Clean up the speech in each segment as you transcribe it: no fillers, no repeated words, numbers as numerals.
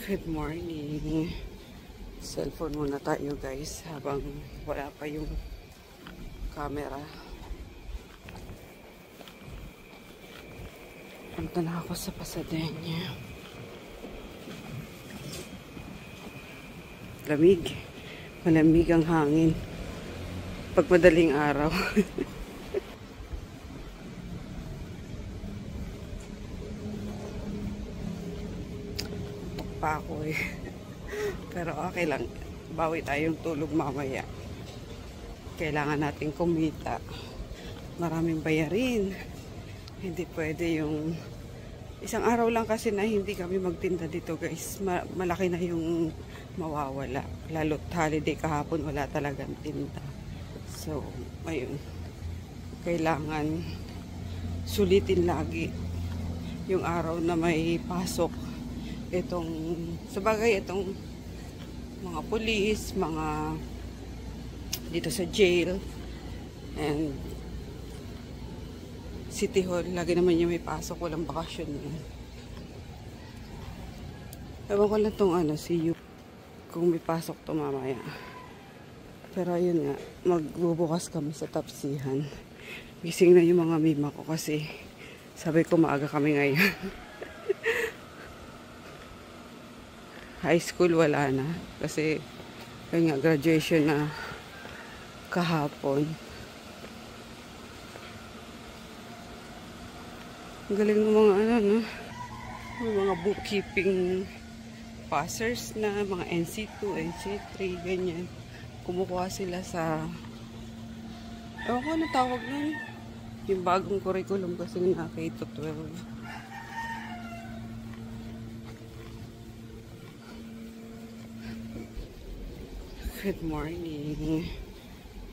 Good morning. Cellphone muna tayo guys habang wala pa yung camera. Punta na ako sa Pasadena. Lamig. Malamig ang hangin. Pag madaling araw. Pa ako eh. Pero okay lang. Bawi tayong tulog mamaya. Kailangan natin kumita. Maraming bayarin. Hindi pwede yung isang araw lang kasi na hindi kami magtinda dito guys. Malaki na yung mawawala. Lalo't holiday kahapon wala talagang tinda. So, ayun. Kailangan sulitin lagi yung araw na may pasok. Sabagay itong mga pulis, mga dito sa jail, and City Hall, lagi naman yung may pasok, walang bakasyon yun. Ewan ko lang itong see you kung may pasok to mamaya. Pero ayun nga, magbubukas kami sa Tapsihan. Gising na yung mga mima ko kasi sabi ko maaga kami ngayon. High school wala na kasi yun nga, graduation na kahapon. Ang galing ng mga no? Mga bookkeeping passers na mga NC2, NC3, ganyan. Kumukuha sila sa ewan ko ano tawag nun, yung bagong curriculum kasi na K-12. Good morning.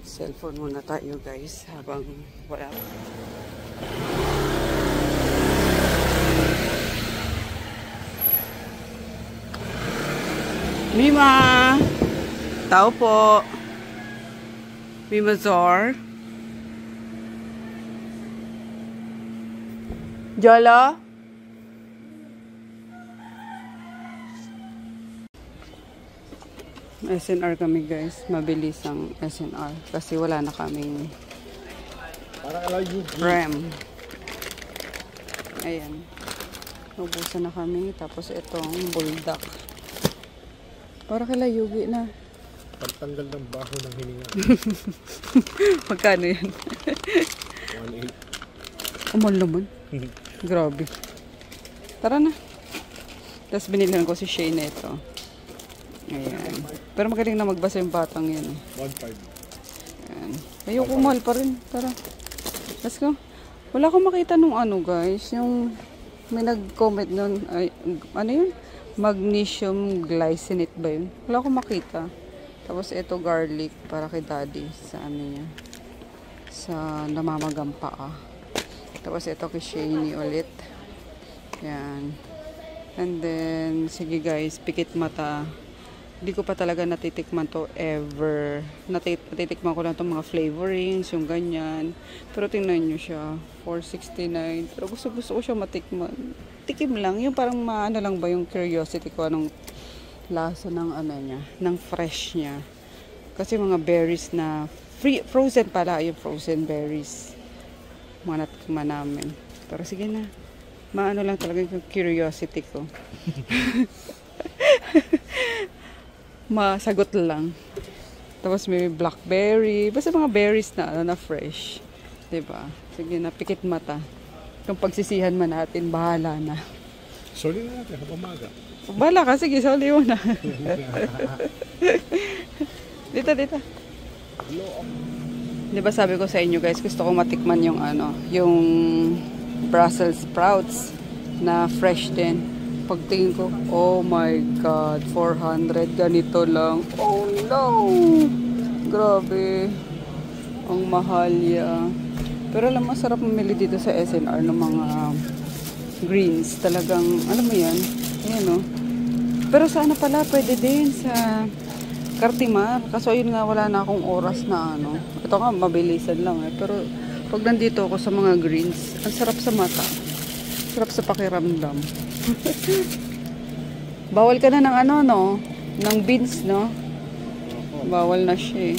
Cellphone muna tayo guys habang wala. Mima! Tao po. Mima Zor. Jolo? SNR kami guys, mabilis ang SNR kasi wala na kaming RAM. Ayan, naubusan na kami. Tapos itong buldak para kila Yugi na pagtanggal ng baho ng hininga. Magkano yan? 1.8. Umal naman. Grabe. Tara na. Tapos binilihan ko si Shane ito. Ayan. Pero magaling na magbasa yung batang yan. 1.5. Ayan. Ayoko, mahal pa rin. Tara. Let's go. Wala akong makita nung guys. Yung may nag-comment nun. Ay, ano yun? Magnesium glycinate ba yun? Wala akong makita. Tapos ito garlic para kay daddy sa niya. Sa namamagampa ka. Tapos ito kay Shane ulit. Ayan. And then, sige guys, pikit mata. Hindi ko pa talaga natitikman to ever. Natitikman ko lang itong mga flavorings, yung ganyan. Pero tingnan nyo siya, $4.69. Pero gusto ko siya matikman. Tikim lang, yung parang maano lang ba yung curiosity ko, anong lasa ng niya, ng fresh niya. Kasi mga berries na, frozen pala, yung frozen berries. Mga natikman namin. Pero sige na, maano lang talaga yung curiosity ko. Masagot lang. Tapos may blackberry. Basta mga berries na na fresh. Diba? Sige na, pikit mata. Kung pagsisihan man natin, bahala na. Soli na natin, habang maga. Bahala ka, sige, soli mo na. Dito. Diba sabi ko sa inyo guys, gusto ko matikman yung yung Brussels sprouts na fresh din. Pagtingin ko, oh my God, 400, ganito lang. Oh no! Grabe. Ang mahal ya. Pero alam mo, sarap mamili dito sa SNR ng mga greens. Talagang, alam mo yan? Ayan o. Pero sana pala, pwede din sa Cartimar. Kaso yun nga, wala na akong oras na Ito nga, mabilisan lang eh. Pero pag nandito ako sa mga greens, ang sarap sa mata. Sarap sa pakiramdam. Bawal ka na ng ano, no? Ng beans, no? Bawal na siya eh.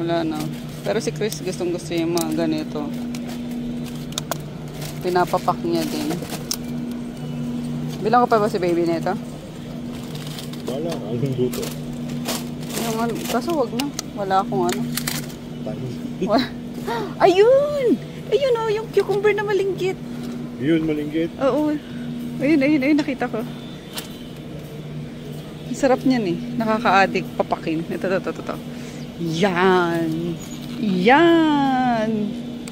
Wala na. Pero si Chris gustong gusto yung mga ganito. Pinapapak niya din. Bilang ko pa ba si baby nito? Wala, ang luto. Yung ano, kaso wag na. Wala akong ano. Ayun! Ayun oh, yung cucumber na malinggit. Yun, malinggit. Oo. Ayun, nakita ko. Ang sarap niyan eh. Nakaka-addict papakin. Ito. Yan! Yan!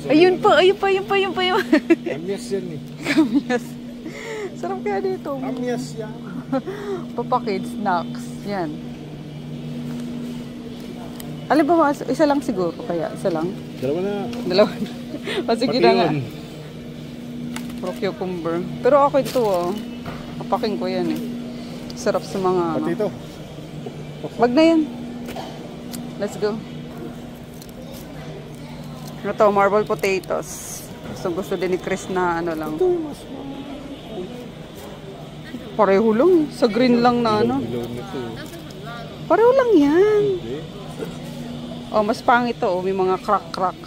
Ayun pa. Kamyas yan eh. Kamyas. Sarap kaya dito. Kamyas yan. Papakin, snacks. Yan. Alam ba, isa lang siguro kaya? Isa lang? Dalawa na. Dalawa na. O sige Pati na nga. yun. Pro cucumber. Pero ako ito oh. Papakin ko yan eh. Sarap sa mga ano. Pati ito. Wag na yan. Let's go. Ito, marble potatoes. Gusto din ni Chris na ano lang. Ito mas Pareho lang eh. Sa green lang na ano. ilaw nito. Pareho lang yan. Hindi. Oh, mas pangit to. Oh. May mga crack.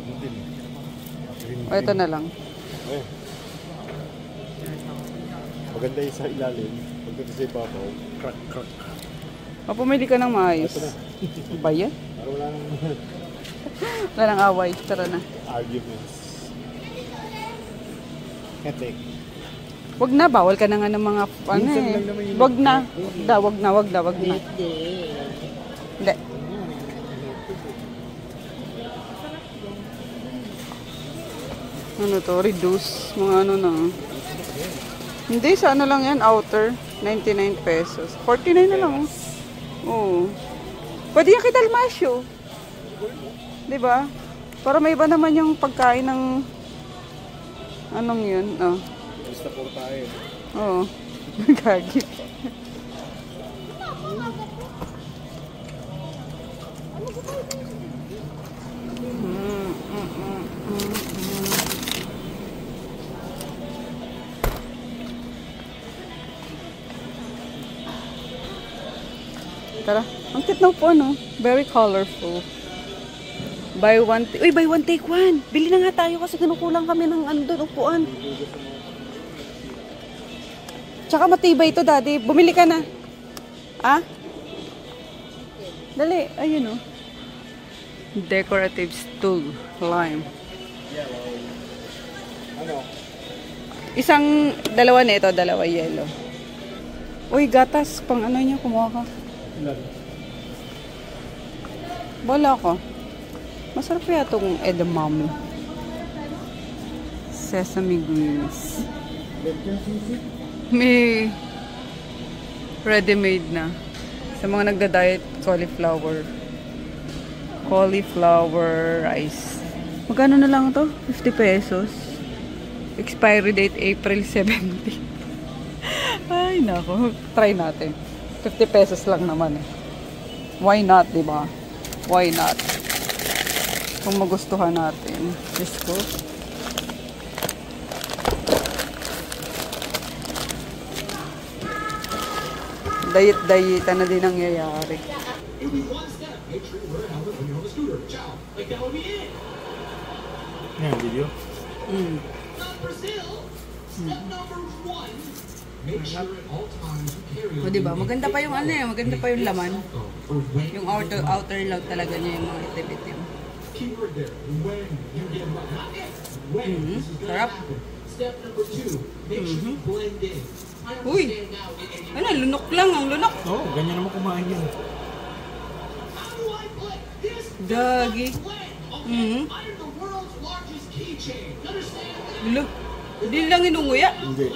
Hindi. O, ito na lang. Eh. Maganda yung sa ilalim. Pagdating sa ibabaw, crack. O, pumili ka ng maayos. Ito na. Ba yan? Para wala nang Wala nang away. Tara na. arguments. Hetek. Wag na, bawal ka na nga ng mga ano Minsan eh. lang naman yun. Wag na. Wag na. Hindi. Ano to? Reduce. Mga ano na. Hindi, sa ano lang yan. Outer. 99 pesos. 49 na lang. Oo. Pwede yan kay Dalmasyo. Diba? Para may iba naman yung pagkain ng anong yun. Oh. Basta po tayo. Oo. Gagi. Tara. Ang cute na po, no? Very colorful. Buy one take one. Bili na nga tayo kasi kinukulang kami ng ano doon, upuan. Tsaka matibay ito, daddy. Bumili ka na. Ah? Dali. Ayun, oh. Decorative stool. Lime. Ano? Dalawa na ito, dalawa yellow. Uy, gatas. Pang ano niya, kumuha ka. Ilan? Wala ko. Masarap kaya itong edamame. Sesame greens. May ready-made na. Sa mga nagda-diet, cauliflower. Cauliflower rice. Magkano na lang ito? 50 pesos. Expiry date April 17. Ay, nako. Try natin. 50 pesos lang naman eh. Why not, diba? Why not? Kung magustuhan natin. Let's go. Diet-dieta na din ang nangyayari. Yan, video. O diba, maganda pa yung ano eh, maganda pa yung laman. Yung outer lang talaga niya yung mga itim-itim. Sarap. Uy! Ano, lunok lang, ang lunok. Oo, ganyan naman kumain yan. Gagi. Look, hindi lang inunguya. Hindi.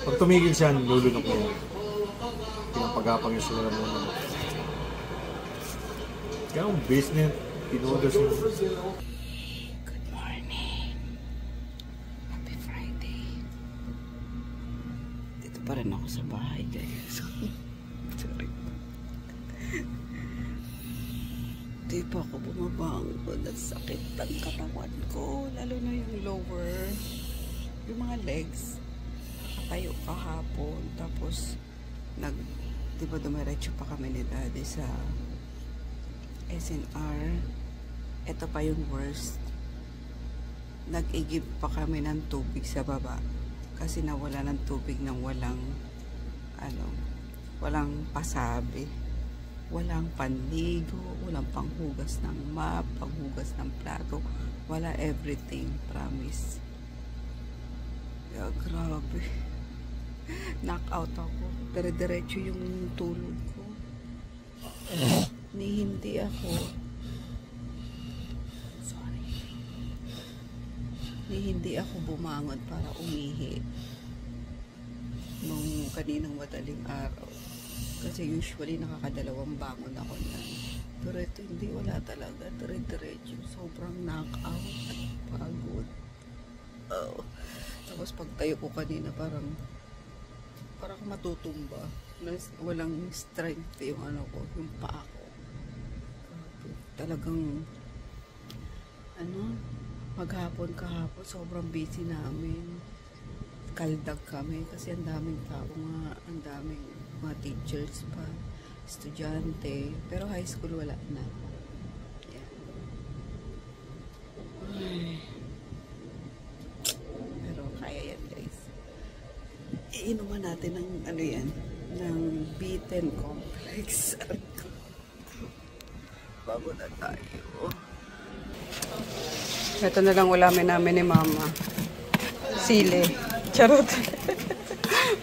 Pag tumigil siya, lulunok na yan. Pinapagapang yung sila muna. Kaya ang base na yan, pinudas yun. Good morning. Happy Friday. Dito pa rin ako sa bahay, guys. Sorry. Di pa ako bumabangko. Nagsakit ang katawan ko. Lalo na yung lower. Yung mga legs. tayo kahapon. Tapos, di ba dumiretso pa kami ni Daddy sa SNR. Ito pa yung worst. Nag-igib pa kami ng tubig sa baba. Kasi nawala ng tubig ng walang pasabi. Walang panligo, walang panghugas ng map, panghugas ng plato. Wala everything, promise. Yeah, grabe. Knock-out ako. Dire-diretso yung tulog ko. Hindi ako. Sorry. Hindi ako bumangon para umihi. Nung kaninang madaling araw. Kasi usually nakakadalawang bangon ako na. Pero ito hindi, wala talaga. Dire-diretso. Sobrang knockout. Pagod. Oh. Tapos pagtayo ko kanina parang matutumba. Walang strength yung yung paa ko. Talagang maghapon kahapon sobrang busy namin. Kaldag kami kasi ang daming tao nga, ang daming mga teachers pa, estudyante, pero high school wala na. Yeah. Pero kaya yan guys. Iinuman natin ng ng B10 complex. Bago na tayo. Ito na lang ulamin namin ni Mama. Sili. Charot.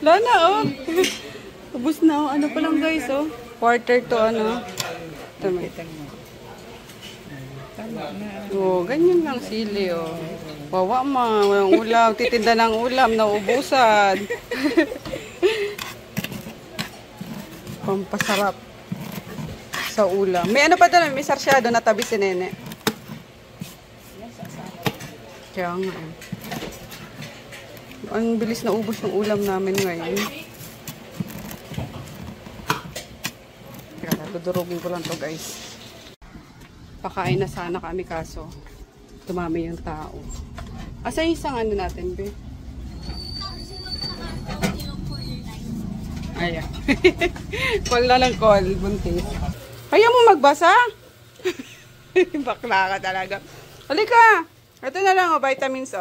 Wala na, oh. Ubus na, oh. Ano pa lang, guys, oh. Quarter to, Tama. Oh, ganyan lang sili, oh. Wawa ma, walang ulam. Titinda ng ulam, naubusan. Pampasarap sa ulam. May ano pa doon? May sarsyado na tabi si Nene. Kaya nga, eh. Ang bilis na ubos ng ulam namin ngayon. Kaya dudurugin ko lang to guys. Pakain na sana kami kaso dumami yung tao. Asa yung isang natin, be? Ayan. Call na lang call, buntis. Kaya mo magbasa? Bakla ka talaga. Halika! Ito na lang, vitamins,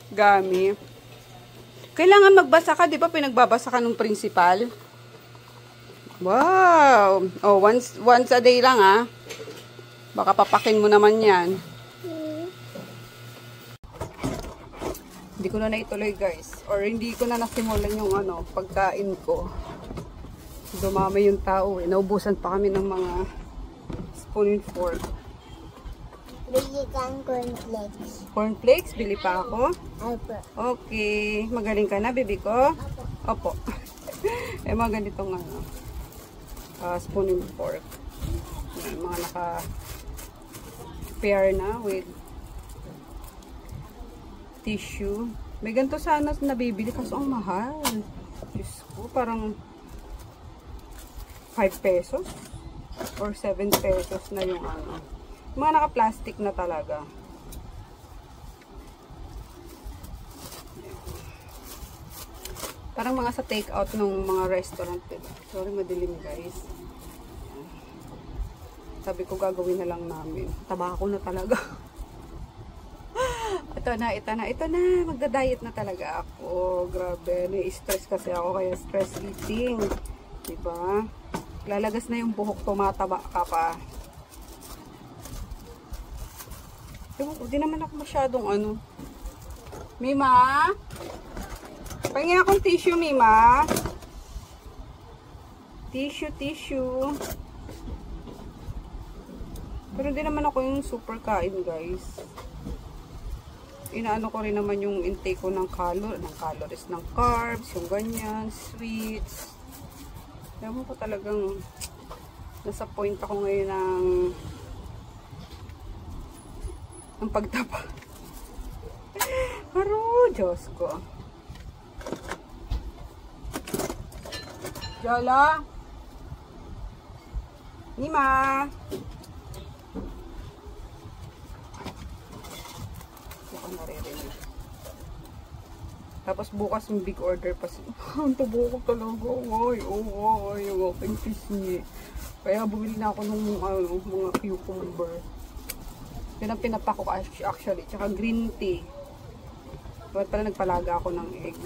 Gami. Kailangan magbasa ka, di ba? Pinagbabasa ka ng principal. Wow! Oh, once a day lang, Baka papakin mo naman yan. Hindi ko na naituloy, guys. Or hindi ko na nasimulan yung pagkain ko. Dumami yung tao, Naubusan pa kami ng mga spoon and fork. Bili kang cornflakes. Cornflakes? Bili pa ako? Opo. Okay. Magaling ka na, baby ko? Opo. Mga ganitong spoon and fork. Yan, mga naka-pair na with tissue. May ganito sana nabibili kaso ang mahal. Diyos ko, parang 5 pesos or 7 pesos na yung mga naka-plastic na talaga. Parang mga sa take-out ng mga restaurant, diba? Sorry, madilim guys. Sabi ko gagawin na lang namin. Tabako na talaga. Ito na. Magda-diet na talaga ako. Grabe. Nai-stress kasi ako kaya stress eating. Diba? Lalagas na yung buhok, tumataba ka pa. Hindi naman ako masyadong Mima? Pahingin akong tissue, Mima. Tissue. Pero hindi naman ako yung super kain, guys. Inaano ko rin naman yung intake ko ng calories, ng carbs, yung ganyan, sweets. Ewan ko talagang nasa point ako ngayon ng pagtaba. Haro, Diyos ko. Jola? Nima? Hindi ko naririnig. Tapos bukas yung big order pa siya. Ang tabo ko talaga. Ay, yung aking pisngi. Kaya bumili na ako ng mga cucumber. Yun ang pinapako ko actually. Tsaka green tea. Bakit pala nagpalaga ako ng egg.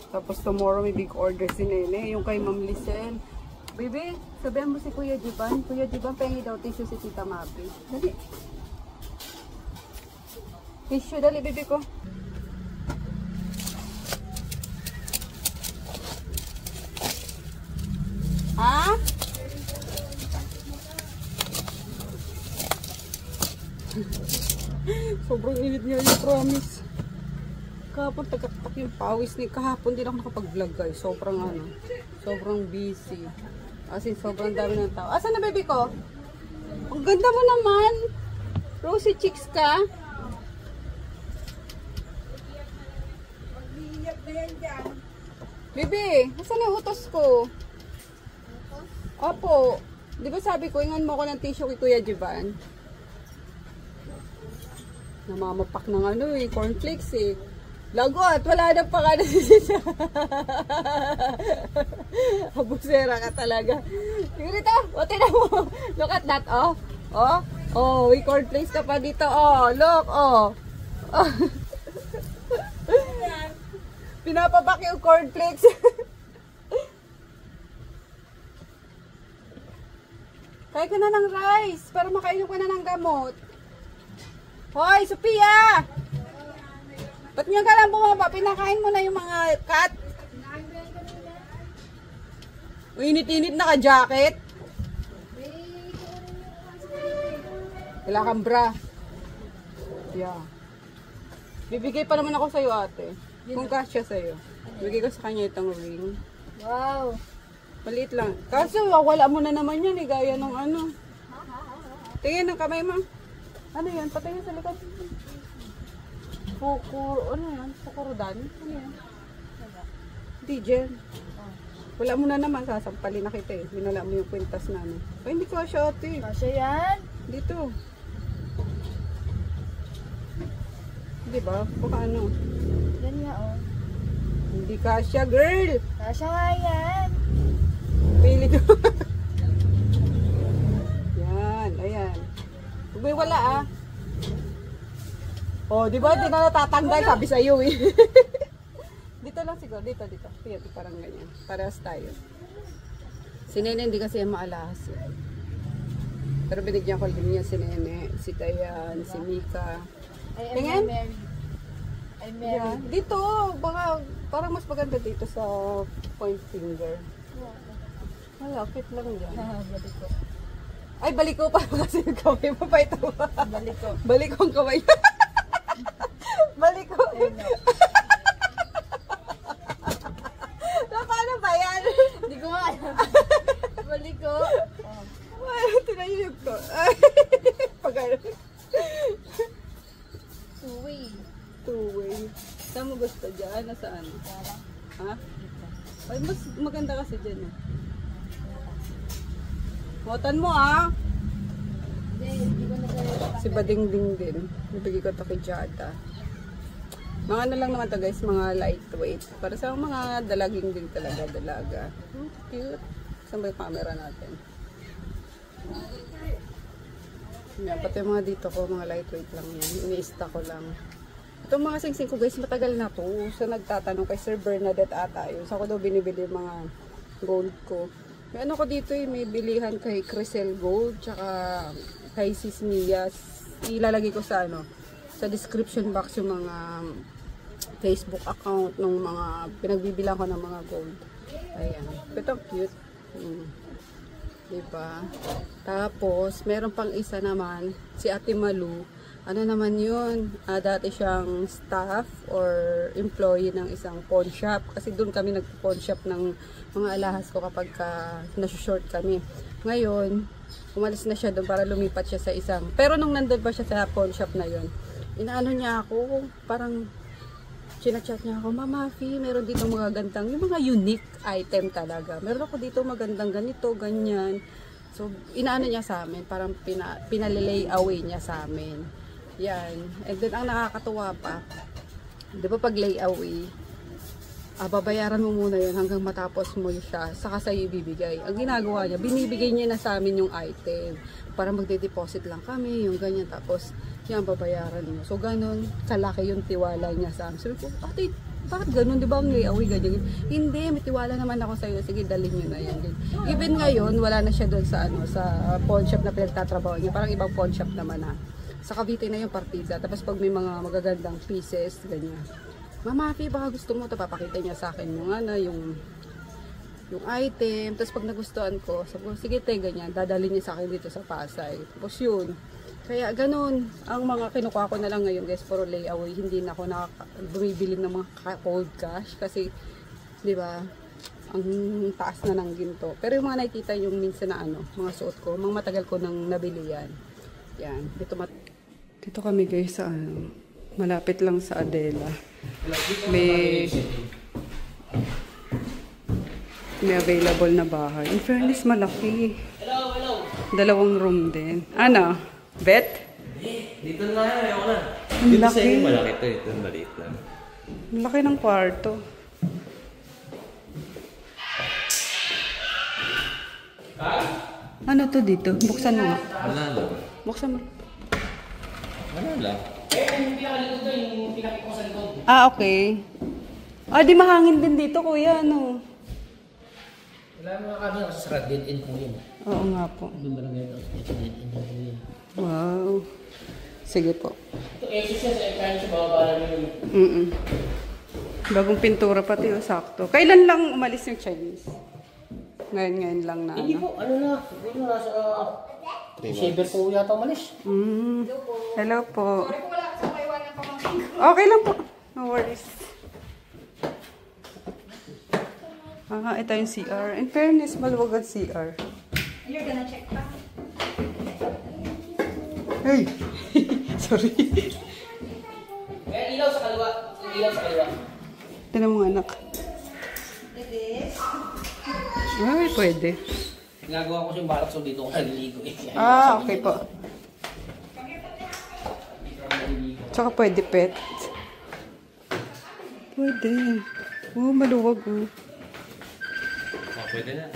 Tapos tomorrow may big order si Nene. Yung kay Ma'am Lisel. Baby, sabihan mo si Kuya Jiban. Kuya Jiban, pengi daw tissue si Tita Mabi. Dali. Tissue, dali, baby ko. Ha? Sobrang init niya yung promise. Kahapon tagaktak yung pawis ni kahapon din ako nakapag-vlog guys. Sobrang busy. As in, sobrang dami ng tao. Asan na baby ko? Ang ganda mo naman. Rosy cheeks ka. Baby, asan na utos ko? Opo. Di ba sabi ko, ingan mo ko ng tissue kay Kuya Jiban? Namamapak ng cornflakes eh. Lagot, wala na pa ka na siya. Abusera ka talaga. Dito, o tinan mo. Look at that, oh. We cornflakes ka pa dito, oh. Look, oh. Pinapapak yung cornflakes. Kaya ka na ng rice para makainom ka na ng gamot. Hoy, Sophia! Ba't nga ka lang bumaba? Pinakain mo na yung mga cat. Init-init na ka-jacket. Wala kang bra. Yeah. Bibigay pa naman ako sa'yo, ate. Kung kasya sa'yo. Bibigay ko sa kanya itong ring. Wow. Maliit lang. Kaso, wala mo na naman yan eh. Gaya ng ano. Tingin ng kamay mo. Ano yan? Patingin sa likod. Ano yan? Pukurudan? Ano yan? Hindi dyan. Wala mo na naman. Sasampalin na kita eh. Binala mo yung kwintas namin. Ay, hindi ko asya ate. Kasya yan? Dito. Diba? Baka ano? Yan nga, oh. Hindi kasya, girl! Kasya nga yan. Pili ko. Yan, ayan. Huwag may wala ah. Oh, di ba? Di na natatanggal, sabi sa iyo eh. Dito lang siguro, dito. Dito, parang ganyan. Parehas tayo. Si Nene hindi kasi maalahas eh. Pero binigyan ko din niya si Nene, si Tayan, si Mika. Tingin? I'm married. Yeah. Dito, baka parang mas maganda dito sa point finger. Wala, fit lang yan. Balik ko. Ay, balik ko pa kasi yung kamay mo pa ito. Balik ko. Balik ko ang kamay. Balik ko. Paano ba yan? Hindi ko nga alam. Balik ko. Ay, tinayog ko. Pagano. Two-way. Saan mo gusto dyan? Nasaan? Ha? Ay, mas maganda kasi dyan eh. Motan mo ah. Hindi ko na talaga. Si Badingding din. Nabigay ko ito kay Jada. Mga ano lang naman to guys, mga lightweight. Para sa mga dalaging din talaga, dalaga. Cute. Saan ba yung camera natin? Yan, pati mga dito ko, mga lightweight lang yan. Ini-ista ko lang. Itong mga singsing ko guys, matagal na to. So nagtatanong kay Sir Bernadette ata yun. So ako daw binibili yung mga gold ko. May ano ko dito eh, may bilihan kay Crisel Gold, tsaka kay Sis Mia. Ilalagay ko sa ano, sa description box yung mga Facebook account ng mga pinagbibilang ko ng mga gold. Ayan. Ito cute. Diba? Tapos, meron pang isa naman, si Ate Malu. Ano naman yun? Dati siyang staff or employee ng isang pawn shop. Kasi doon kami nag-pawn shop ng mga alahas ko kapag nasushort kami. Ngayon, umalis na siya doon para lumipat siya sa isang. Pero nung nandun pa siya sa pawn shop na yun, inaano niya ako, parang chinachat niya ako, Mama Fi, meron dito mga gandang, yung mga unique item talaga. Meron ako dito magandang ganito, ganyan. So, inaano niya sa amin, parang pinalilay away niya sa amin. Yan. And then, ang nakakatuwa pa, di ba pag lay away, babayaran mo muna yun hanggang matapos mo siya, saka sa'yo ibibigay. Ang ginagawa niya, binibigay niya na sa amin yung item. Para magde-deposit lang kami, yung ganyan. Tapos, yan, babayaran mo. So, ganun, kalaki yung tiwala niya sa amin. Sabi ko, ate, bakit ganun? Di ba ang lay-away ganyan? Hindi, may tiwala naman ako sa'yo. Sige, dalhin nyo na yan. Even ngayon, wala na siya doon sa, sa pawn shop na pinagtatrabaho niya. Parang ibang pawn shop naman na. Sa Cavite na yung partida. Tapos pag may mga magagandang pieces, ganyan. Mama, Fi, baka gusto mo ito, papakita niya sa akin yung yung item. Tapos pag nagustuhan ko, sabi ko, sige te, ganyan, dadalhin niya sa akin dito sa Pasay. Tapos yun. Kaya ganun, ang mga kinukuha ko na lang ngayon guys, puro layaway. Hindi na ako bumibili ng mga cold cash kasi, di ba, ang taas na ng ginto. Pero yung mga nakikita yung minsan na mga suot ko, mga matagal ko nang nabili yan. Yan, dito kami guys sa malapit lang sa Adela. May available na bahay. In fairness, malaki. Dalawang room din. Ano? Bet? Dito na yan, ayaw na. Ang Dito laki. sa inyo malaki to, ito maliit lang. Ang laki ng kwarto. Ano to dito? Buksan mo nga. Wala lang. Buksan mo. Wala lang. Okay. Di mahangin din dito, kuya, ano? Wala mga kami kasi sa dead end po yun. Oo nga po. Doon ba lang ngayon? Ito dead end po yun. Wow. Sige po. Ito exit siya sa ekran sa bababa namin Mm-mm. Bagong pintura pati, sakto. Kailan lang umalis yung Chinese? Ngayon lang na Hindi po, ano na. Dito nasa December po yata umalis. Hello po. Okay lang po. No worries. Ito yung CR. In fairness, maluwag ang CR. You're gonna check pa? Hey! Sorry. Ilaw sa kaliwa. Ilaw sa kaliwa. Tignan mo anak. Ay, pwede. Ginagawa ko siyang balak so dito ko naliligo eh. Okay po. Tsaka pwede pet. Pwede. Maluwag oh. Pwede na.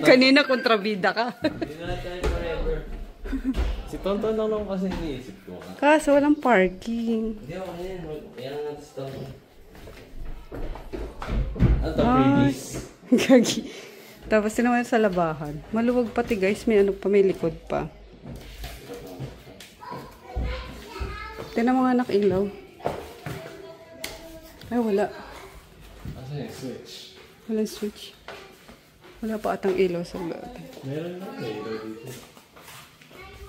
Kanina kontrabida ka. Hindi na tayo forever. Si Tonton lang naman kasi iniisip ko. Kaso walang parking. Hindi ako yan. Yan ang natin si Tonton. Ano to, freebies? Gagi. Tapos sinaman sa labahan. Maluwag pati guys. May may likod pa. Tignan mga anak ilaw. Ay, wala. Asa yung switch? Walang switch. Wala pa atang ilaw sa loob. Meron na may ilaw dito.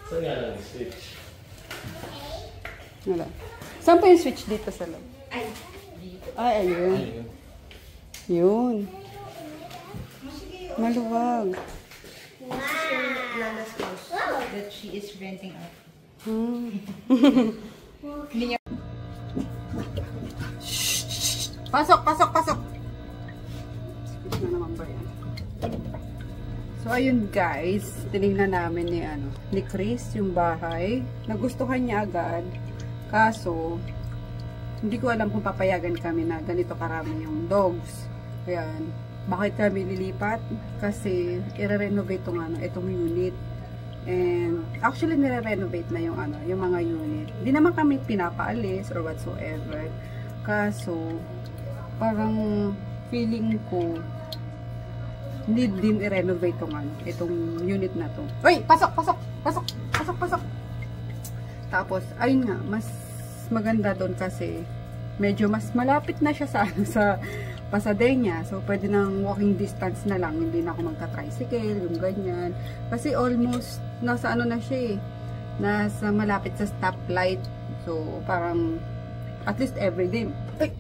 Saan nga lang yung switch? Wala. Saan pa yung switch dito sa loob? Ay, ayun. Ayun. Yun. Maluwag. Lala's house that she is renting out. Pasok, pasok, pasok! Excuse na naman ba yan? So, ayun guys. Tinignan namin ni Chris yung bahay. Nagustuhan niya agad. Kaso, hindi ko alam kung papayagan kami na ganito karami yung dogs. Ayan. Bakit kami lilipat? Kasi, i-renovate itong unit. And, actually, nire-renovate na yung mga unit. Hindi naman kami pinapaalis or whatsoever. Kaso, parang feeling ko, need din i-renovate itong unit na to. Uy! Pasok! Pasok! Pasok! Pasok! Pasok! Tapos, ayun nga, mas maganda doon kasi medyo mas malapit na siya sa Pasadena. So, pwede nang walking distance na lang. Hindi na ako magka-tricycle, yung ganyan. Kasi almost, nasa na siya eh. Nasa malapit sa stoplight. So, parang, at least everyday,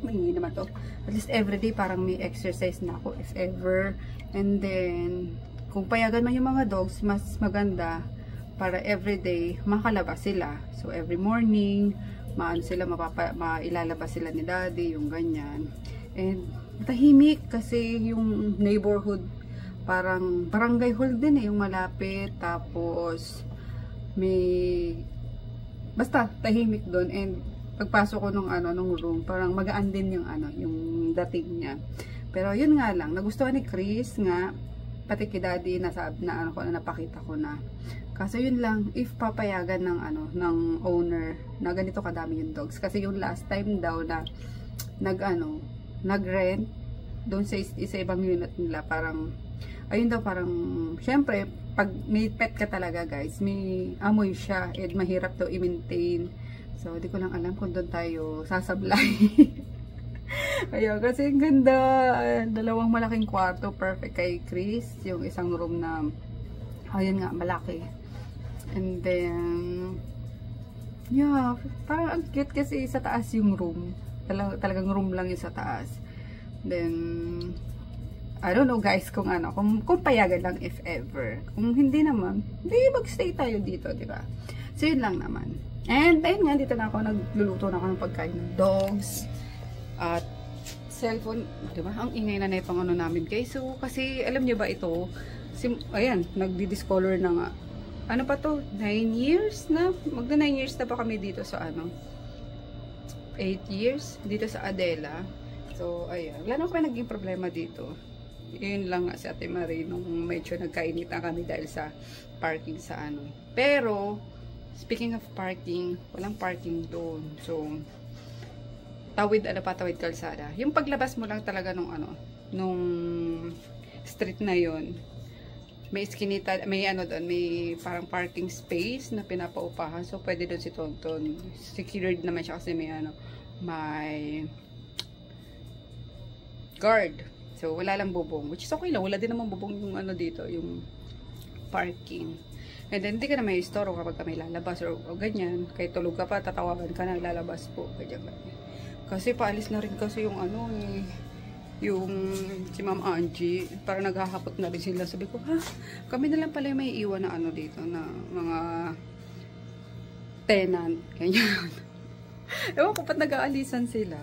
may naman to. At least everyday, parang may exercise na ako, if ever. And then, kung payagan man yung mga dogs, mas maganda para everyday, makalabas sila. So, every morning, mailalabas sila ni daddy, yung ganyan. And, tahimik kasi yung neighborhood parang barangay hall din yung malapit. Tapos may basta tahimik doon, and pagpasok ko nung room, parang magaan din yung dating niya. Pero yun nga lang, nagustuhan ni Chris nga, pati kay Daddy na napakita ko na. Kaso yun lang, if papayagan ng owner na ganito kadami yung dogs, kasi yung last time daw na nag-rent doon sa ibang unit nila, parang ayun daw, parang syempre pag may pet ka talaga guys, may amoy siya and mahirap daw i-maintain. So di ko lang alam kung doon tayo sasablay. Ayun, kasi ang ganda, dalawang malaking kwarto, perfect kay Chris, yung isang room na ayun nga, malaki. And then yeah, parang ang cute kasi sa taas yung room, talagang room lang yung sa taas. Then I don't know guys kung kung payagan lang if ever. Kung hindi naman, hindi magstay tayo dito, di ba? So yun lang naman. And ayun nga, dito na ako, nagluluto na ako ng pagkain ng dogs. At cellphone, di ba? Ang ingay na itong namin guys. So kasi alam niyo ba ito, ayan, nagdi-discolor na nga. Ano pa to? 9 years na? Magda 9 years na pa kami dito sa 8 years dito sa Adela. So ayan, wala na kami naging problema dito. Yun lang nga si Ate Marie nung medyo nagkainitan kami dahil sa parking sa Pero speaking of parking, walang parking doon. So tawid kalsada. Yung paglabas mo lang talaga nung street na yon, may iskinita, may doon, may parang parking space na pinapaupahan. So pwede doon si Tonton. Secured naman siya kasi may guard. So wala lang bubong, which is okay lang. Wala din naman bubong yung dito, yung parking. And then hindi ka na may istoro kapag ka may lalabas o ganyan. Kahit tulog ka pa, tatawagan ka na, lalabas po. Ganyan. Kasi paalis na rin kasi yung yung si Ma'am Angie, parang naghahapot na rin sila. Sabi ko, kami na lang pala yung may iwan na dito, na mga tenant. Ganyan. Ewan ko ba't nag-aalisan sila.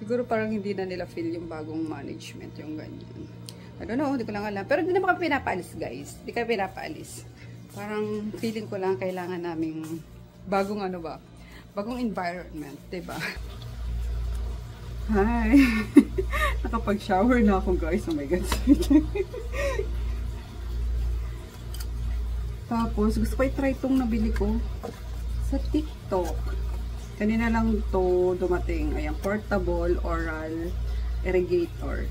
Siguro parang hindi na nila feel yung bagong management, yung ganyan. I don't know, hindi ko lang alam. Pero hindi naman kami pinapaalis guys. Hindi kami pinapaalis. Parang feeling ko lang kailangan naming bagong bagong environment, diba? Hi! Nakapag-shower na ako guys. Oh my God. Tapos, gusto ko i-try itong nabili ko sa TikTok. Kanina lang to dumating. Ayan, portable oral irrigator.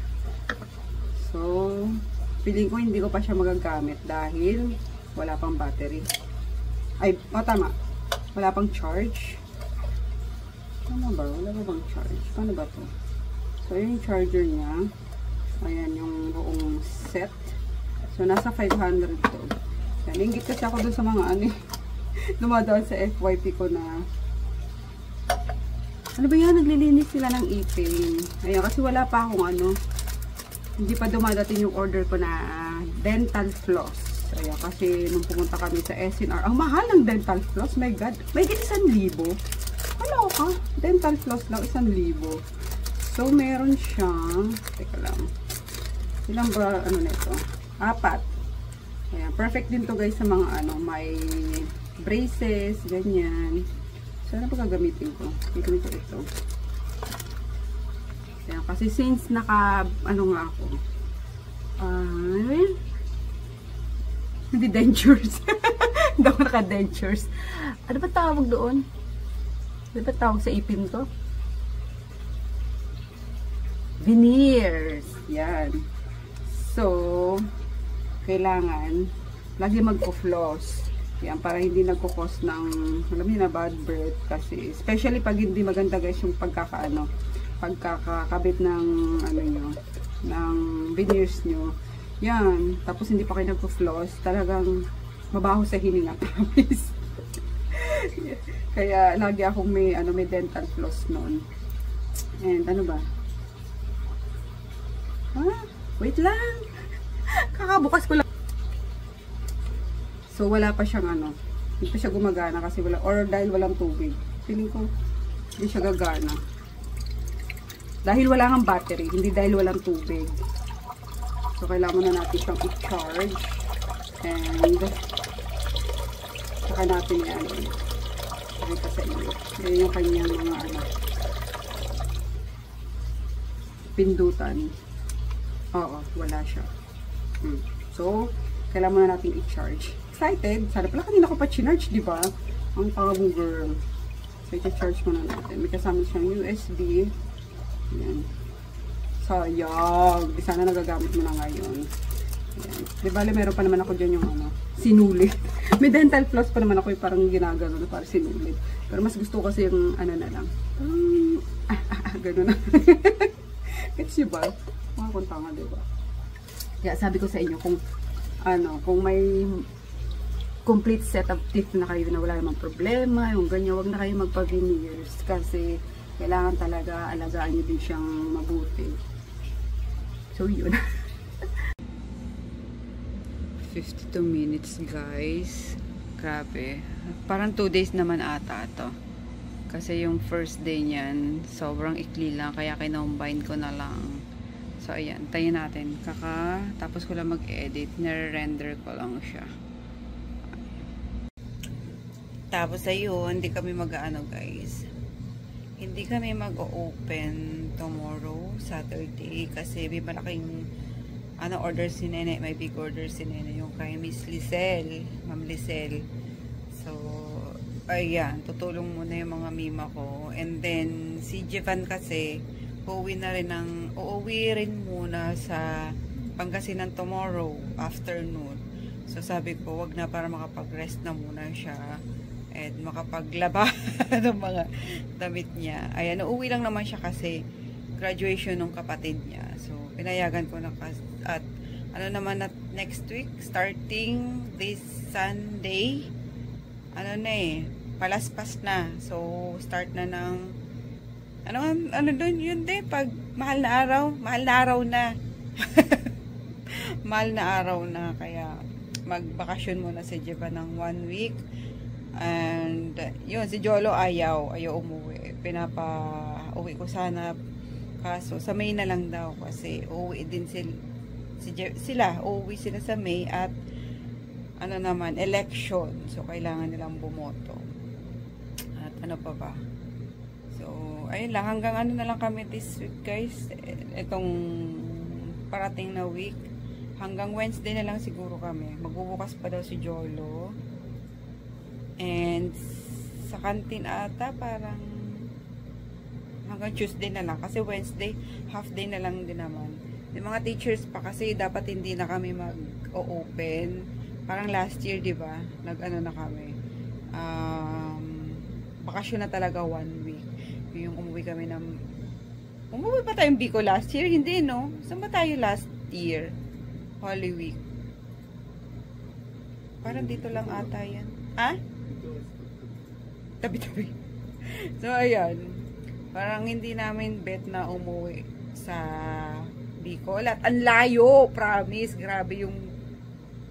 So, feeling ko hindi ko pa siya magagamit dahil wala pang battery. Ay, tama. Wala pang charge. Ano ba? Wala ba bang charge? Paano ba to? So, yung charger niya. Ayan, yung buong set. So, nasa 500 to. Yan, ingit kasi ako dun sa mga dumadaan sa FYP ko na ba yan? Naglilinis sila ng ipin. Ayan, kasi wala pa akong hindi pa dumadating yung order ko na dental floss. Ayan, kasi nung pumunta kami sa SNR, ang mahal ng dental floss. My God, may 1,000. Ano ka? Dental floss lang, 1,000. So, meron siyang, teka lang, ilang ba, nito? 4. Ayan, perfect din to guys sa mga may braces, ganyan. So, ano pa gagamitin ko? Gagamitin ko ito. Ayan, kasi since nga ako, hindi dentures. Hindi ako naka-dentures. Ano ba tawag doon? Ano ba tawag sa ipin ko? Veneers. Yan. So, kailangan lagi mag-floss. Yan, para hindi nagkukos ng, alam niyo na, bad breath. Kasi, especially pag hindi maganda guys yung pagkakabit ng, ng veneers nyo. Yan, tapos hindi pa kayo nagko-floss, talagang mabaho sa hininga, promise. Kaya, lagi akong may dental floss noon. And, ano ba? Wait lang! Kakabukas ko lang. So, wala pa siyang hindi pa siya gumagana kasi or dahil walang tubig. Feeling ko, hindi siya gagana. Dahil wala kang battery, hindi dahil walang tubig. So, kailangan na natin siyang i-charge. And, saka natin yan. Pakita sa inyo. Yan yung kanyang mga pindutan. Oo, wala siya. So, kailangan na natin i-charge. Excited? Sana pala kanina ko pa chinarge, di ba? Ang pangabong girl. So, i-charge muna natin. May kasama siyang USB. Ayan. Sayang. Di sana nagagamit mo na ngayon. Ayan. Di bale, meron pa naman ako dyan yung sinulit. May dental floss pa naman ako yung parang ginagano na parang sinulit. Pero mas gusto ko kasi yung na lang. Gano'n na. It's you ba? Mga kuntanga, di ba? Kaya sabi ko sa inyo, kung may complete set of teeth na kayo na wala namang problema, yung ganyan, wag na kayo magpa-veneers kasi kailangan talaga alagaan nyo din siyang mabuti. So, yun. 52 minutes, guys. Grabe. Parang 2 days naman ata to. Kasi yung first day niyan, sobrang ikli lang. Kaya kinombine ko na lang. So, ayan. Tayo natin. Tapos ko lang mag-edit. Nire-render ko lang siya. Tapos, ayun. Hindi kami mag-ano, guys. Hindi kami mag-open tomorrow, Saturday, kasi may malaking order si Nene, may big order si Nene, yung kay Miss Lisel, Ma'am Lisel. So, ayan, tutulong muna yung mga mima ko. And then, si Jevan kasi, uuwi rin muna sa Pangasinan tomorrow, afternoon. So, sabi ko, wag na para makapag-rest na muna siya. And makapaglaba ng mga damit niya. Ayan, uuwi lang naman siya kasi graduation ng kapatid niya. So, pinayagan ko na at naman at next week, starting this Sunday, palaspas na. So, start na ng doon yun din, pag mahal na araw na. Mahal na araw na, kaya magbakasyon muna si Jeba ng 1 week. And yun, si Jolo ayaw umuwi. Pinapa-uwi ko sana, kaso sa May na lang daw kasi uuwi din uuwi sila sa May at election. So kailangan nilang bumoto. At pa ba? So ayun lang, hanggang na lang kami this week, guys. Itong parating na week. Hanggang Wednesday na lang siguro kami. Magbubukas pa daw si Jolo. And sa kantin ata parang hanggang Tuesday na lang kasi Wednesday half day na lang din naman. Yung mga teachers pa kasi dapat hindi na kami mag-open. Parang last year, 'di ba? Na kami. Bakasyon na talaga 1 week. Yung umuwi pa tayong Bicol last year, hindi no? Saan ba tayo last year? Holy Week. Parang dito lang ata 'yan. Ha? Tabi-tabi. So, ayan. Parang hindi namin bet na umuwi sa Bicol. At ang layo, promise. Grabe yung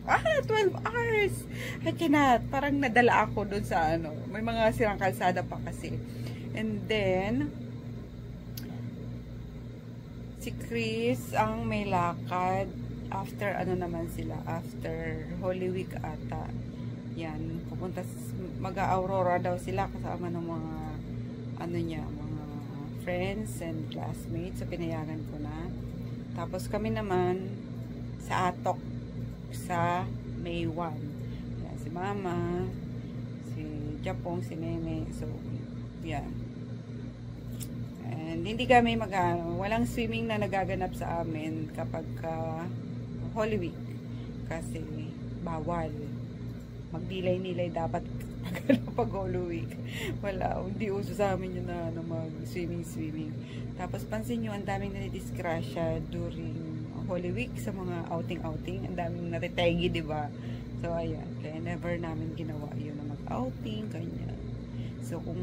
12 hours. I cannot. Parang nadala ako dun sa may mga sirang kalsada pa kasi. And then, si Chris ang may lakad after naman sila. After Holy Week ata. Yan, pupunta mag-aurora daw sila kasama ng mga mga friends and classmates. So pinayagan ko na. Tapos kami naman sa Atok sa May 1. Yan, si Mama, si Japong, si Nene. So yan. And hindi kami walang swimming na nagaganap sa amin kapag Holy Week kasi bawal. Magdilay-nilay dapat pag Holy Week. Wala, hindi uso sa amin yun na mag-swimming. Tapos pansin nyo, ang daming nadidiskrasya during Holy Week sa mga outing. Ang daming naritegi, diba? So, ayan. Kaya never namin ginawa yun na mag-outing, kanya. So, kung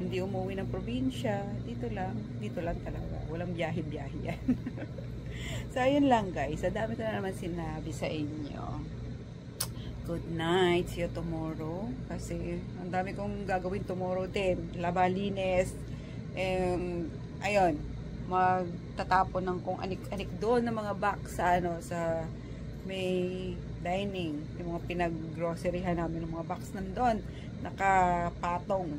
hindi umuwi ng probinsya, dito lang talaga. Walang biyahe-biyahe yan. So, ayun lang guys. Ang dami ko na naman sinabi sa inyo. Good night. See you tomorrow. Kasi, ang dami kong gagawin tomorrow din. Labalines. Ayun. magtatapon ng kung anik-anik doon ng mga box sa sa may dining, yung mga pinag-groceryhan namin ng mga box nandun, nakapatong,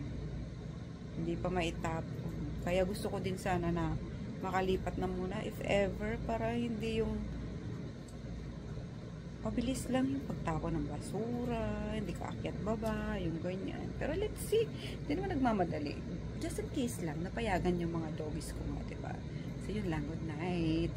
hindi pa maitapon. Kaya gusto ko din sana na makalipat na muna if ever, para hindi yung mabilis lang yung pagtapon ng basura, hindi ka akyat baba, yung ganyan. Pero let's see, hindi naman nagmamadali. Just in case lang, napayagan yung mga doggies ko nga, diba? So yun lang, good night.